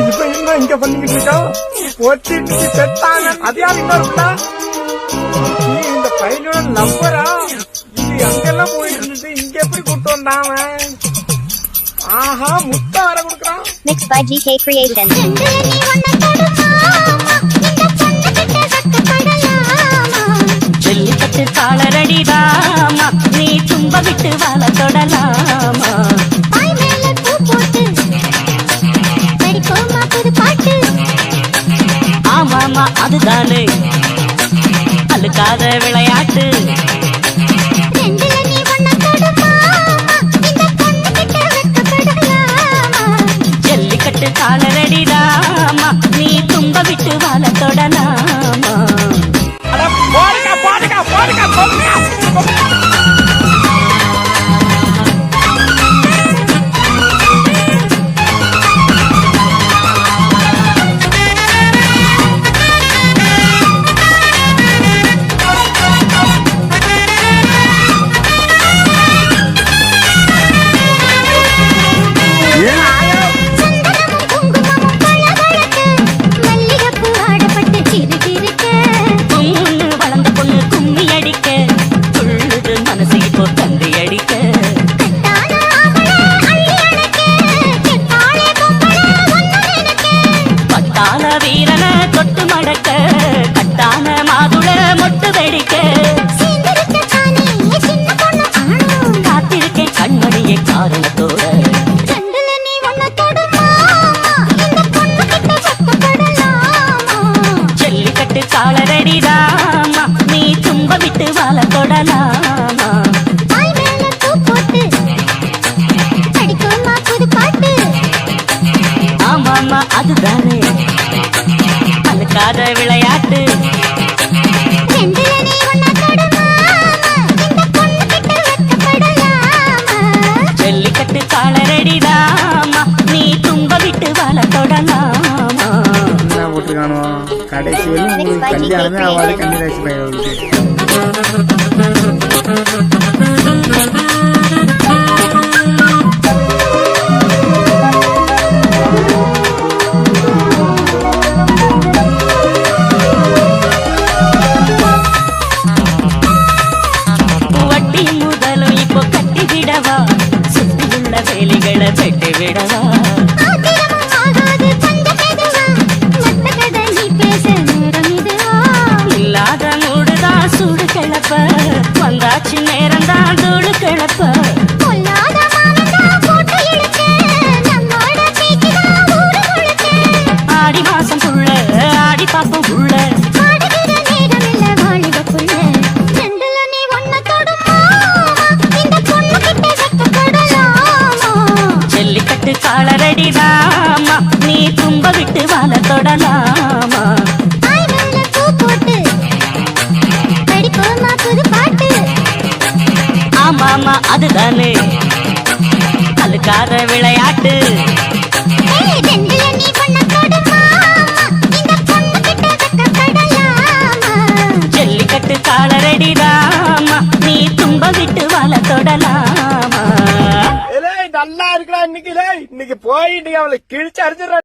இப்ப என்ன இங்க பண்ணிக்கிட்டு இருக்கோம்? ஒத்திட்டு செத்தாங்க. அது யார் இன்னொருடா? இந்த பையனோட நம்பரா? இது அங்கெல்லாம் போயிட்டு இருந்தது, இங்க எப்படி கூட்டு வந்தாம? ஆஹா, முட்டை வர கொடுக்குறான். Mixed by GK Creation. Jallikattu காலரடிதாமா, நீ தும்ப விட்டு வாழ தொடலாமா. ஆமாமா அதுதானே அழுக்காத விளையாட்டு. ஜல்லிக்கட்டு காலரடிதாமா, நீ தும்ப விட்டு வாழ தொடலாமா. வீரன தொட்டு மடக்க கட்டான மாதுள மொட்டு வெடிக்க காத்திருக்கேன் கண்மணியை காரணத்தோட. ஜல்லிக்கட்டு காலரடிதாமா, நீ தும்ப விட்டு வாழ தொடலாமா. ஆமாமா அதுதானே அழுக்காத விளையாட்டு. ஜல்லிக்கட்டு காலரடிதாமா, நீ தும்ப விட்டு வாழ தொடலாமா. போட்டுருக்கானோ கடைசி வரையும் கல்யாணமே ஆவாது. கன்னிராசி பையன் சுற்றியுள்ள வேலிகளை வெட்டி விடவா. இல்லாத மூடுதான் சூடு கிளப்ப, வந்தாச்சு நேரம்தான் தூடு கிளப்ப. ஆடி மாசம் புள்ள ஆடி பாப்போம் புள்ள. ஜல்லிக்கட்டு காலரடிதாமா, நீ தும்ப விட்டு வாழ தொடலாமா. ஆமாமா அதுதானே அழுக்காத விளையாட்டு. ஜல்லிக்கட்டு காலரடிதாமா, நீ தும்ப விட்டு வாழ தொடலாமா. நல்லா இருக்கிறா இன்னைக்கு. இன்னைக்கு போயிட்டு அவளை கிழிச்சு அடிச்சிடற.